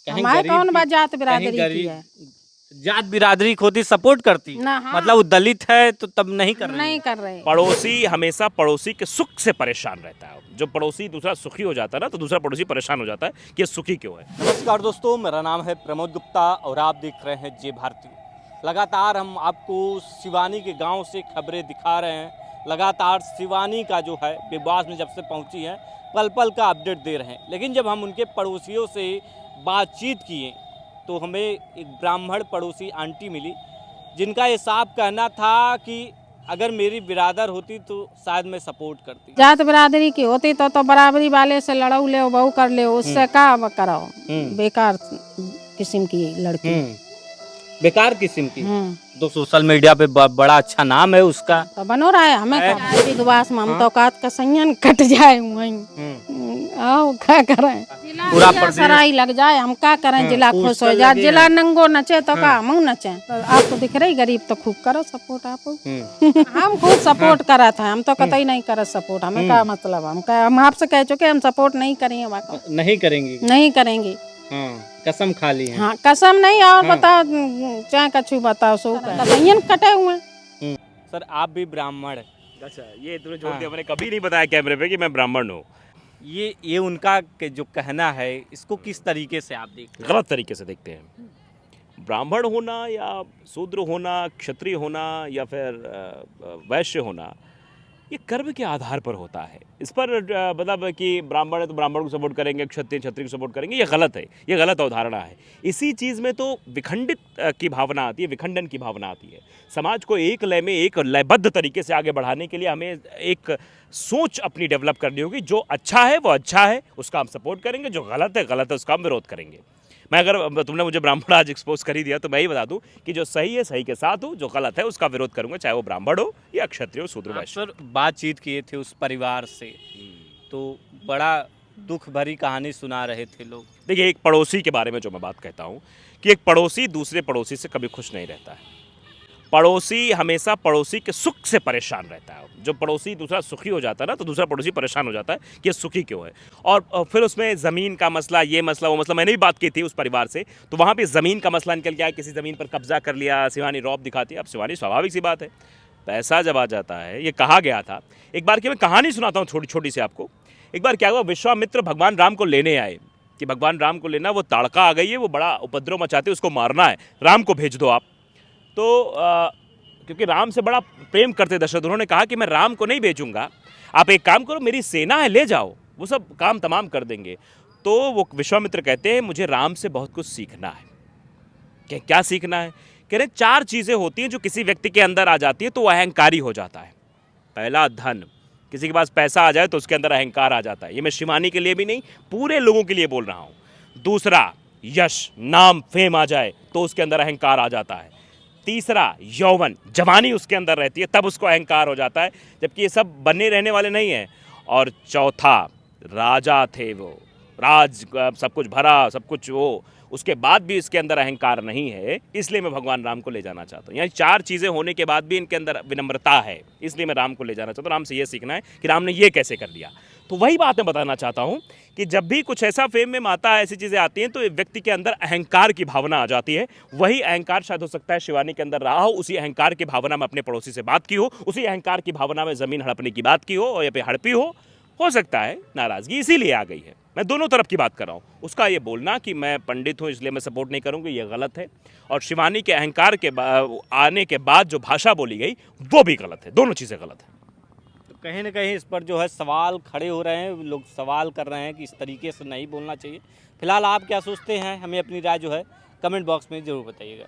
हमारे कौन बात जात बिरादरी की है? जात बिरादरी को होती सपोर्ट करती ना, हाँ। मतलब वो दलित है तो तब नहीं कर रही नहीं है। कर रहे। पड़ोसी हमेशा पड़ोसी के सुख से परेशान रहता है। जो पड़ोसी दूसरा सुखी हो जाता है ना, तो दूसरा पड़ोसी परेशान हो जाता है कि ये सुखी क्यों है। नमस्कार दोस्तों, मेरा नाम है प्रमोद गुप्ता और आप देख रहे हैं जे भारती। लगातार हम आपको शिवानी के गांव से खबरें दिखा रहे हैं। लगातार शिवानी का जो है विवाद में जब से पहुंची है पल पल का अपडेट दे रहे हैं। लेकिन जब हम उनके पड़ोसियों से बातचीत किए तो हमें एक ब्राह्मण पड़ोसी आंटी मिली, जिनका ये साफ कहना था कि अगर मेरी बिरादर होती तो शायद मैं सपोर्ट करती। जात बिरादरी की होती तो बराबरी वाले से लड़ाऊ ले बहू कर ले, उससे का कराओ? बेकार किस्म की लड़की। बेकार किस्म की। तो सोशल मीडिया पे बड़ा अच्छा नाम है उसका, तो बनो रहा है हमें का विधवास में हम तो कात का संयन कट जाए वहीं। आओ क्या करें, पूरा जिला सराई लग जाए हम क्या करें? जिला खुश हो जाए, जिला नंगो नचे तो का हम नचे? तो आपको दिख रही गरीब तो खूब करो सपोर्ट आप। हम खूब सपोर्ट करा था, हम तो कतई नहीं करे सपोर्ट। हमें क्या मतलब, हम आपसे कह चुके हम सपोर्ट नहीं करेंगे। नहीं करेंगी, नहीं करेंगे। कसम खा ली है। हाँ कसम नहीं, और बताओ चाहे कछु बताओ सो संयन कटे हुए। सर आप भी ब्राह्मण? अच्छा, ये तुमने जोड़ दिया। मैंने कभी नहीं बताया कैमरे पे कि मैं ब्राह्मण हूँ। ये उनका जो कहना है, इसको किस तरीके से आप देखते हैं? गलत तरीके से देखते हैं। ब्राह्मण होना या शूद्र होना, क्षत्रिय होना या फिर वैश्य होना, ये कर्म के आधार पर होता है। इस पर मतलब कि ब्राह्मण है तो ब्राह्मण को सपोर्ट करेंगे, क्षत्रिय क्षत्रिय को सपोर्ट करेंगे, ये गलत है। ये गलत अवधारणा है। इसी चीज़ में तो विखंडित की भावना आती है, विखंडन की भावना आती है। समाज को एक लय में, एक लयबद्ध तरीके से आगे बढ़ाने के लिए हमें एक सोच अपनी डेवलप करनी होगी। जो अच्छा है वो अच्छा है, उसका हम सपोर्ट करेंगे। जो गलत है उसका हम विरोध करेंगे। मैं अगर तुमने मुझे ब्राह्मण आज एक्सपोज कर ही दिया तो मैं ही बता दूं कि जो सही है सही के साथ हूँ, जो गलत है उसका विरोध करूंगा, चाहे वो ब्राह्मण हो या क्षत्रिय हो, शूद्र वैश्य। सर बातचीत किए थे उस परिवार से तो बड़ा दुख भरी कहानी सुना रहे थे लोग। देखिए, एक पड़ोसी के बारे में जो मैं बात कहता हूँ कि एक पड़ोसी दूसरे पड़ोसी से कभी खुश नहीं रहता है। पड़ोसी हमेशा पड़ोसी के सुख से परेशान रहता है। जो पड़ोसी दूसरा सुखी हो जाता है ना, तो दूसरा पड़ोसी परेशान हो जाता है कि ये सुखी क्यों है। और फिर उसमें ज़मीन का मसला, ये मसला, वो मसला, मैंने भी बात की थी उस परिवार से, तो वहाँ पे ज़मीन का मसला निकल गया। किसी ज़मीन पर कब्जा कर लिया, शिवानी रौब दिखाती है। अब शिवानी, स्वाभाविक सी बात है, पैसा जब आ जाता है। ये कहा गया था एक बार की, मैं कहानी सुनाता हूँ छोटी छोटी सी आपको। एक बार क्या हुआ, विश्वामित्र भगवान राम को लेने आए कि भगवान राम को लेना, वो ताड़का आ गई है, वो बड़ा उपद्रव मचाते, उसको मारना है, राम को भेज दो आप। तो क्योंकि राम से बड़ा प्रेम करते दशरथ, उन्होंने कहा कि मैं राम को नहीं भेजूंगा, आप एक काम करो, मेरी सेना है, ले जाओ, वो सब काम तमाम कर देंगे। तो वो विश्वामित्र कहते हैं मुझे राम से बहुत कुछ सीखना है। क्या सीखना है? कह रहे 4 चीज़ें होती हैं जो किसी व्यक्ति के अंदर आ जाती है तो वो अहंकारी हो जाता है। पहला, धन। किसी के पास पैसा आ जाए तो उसके अंदर अहंकार आ जाता है। ये मैं शिवानी के लिए भी नहीं, पूरे लोगों के लिए बोल रहा हूँ। दूसरा, यश, नाम, फेम आ जाए तो उसके अंदर अहंकार आ जाता है। तीसरा, यौवन, जवानी उसके अंदर रहती है, तब उसको अहंकार हो जाता है, जबकि ये सब बने रहने वाले नहीं हैं। और चौथा, राजा थे वो, राज सब कुछ भरा, सब कुछ वो, उसके बाद भी इसके अंदर अहंकार नहीं है, इसलिए मैं भगवान राम को ले जाना चाहता हूँ। यानी 4 चीज़ें होने के बाद भी इनके अंदर विनम्रता है, इसलिए मैं राम को ले जाना चाहता हूँ। राम से ये सीखना है कि राम ने ये कैसे कर लिया। तो वही बात मैं बताना चाहता हूँ कि जब भी कुछ ऐसा फेम में आता है, ऐसी चीज़ें आती हैं, तो व्यक्ति के अंदर अहंकार की भावना आ जाती है। वही अहंकार शायद हो सकता है शिवानी के अंदर रहा हो। उसी अहंकार की भावना में अपने पड़ोसी से बात की हो, उसी अहंकार की भावना में ज़मीन हड़पने की बात की हो, और या फिर हड़पी हो सकता है नाराज़गी इसीलिए आ गई है। मैं दोनों तरफ की बात कर रहा हूँ। उसका ये बोलना कि मैं पंडित हूँ इसलिए मैं सपोर्ट नहीं करूँगी, ये गलत है। और शिवानी के अहंकार के आने के बाद जो भाषा बोली गई वो भी गलत है। दोनों चीज़ें गलत हैं। तो कहीं ना कहीं इस पर जो है सवाल खड़े हो रहे हैं, लोग सवाल कर रहे हैं कि इस तरीके से नहीं बोलना चाहिए। फिलहाल आप क्या सोचते हैं, हमें अपनी राय जो है कमेंट बॉक्स में ज़रूर बताइएगा।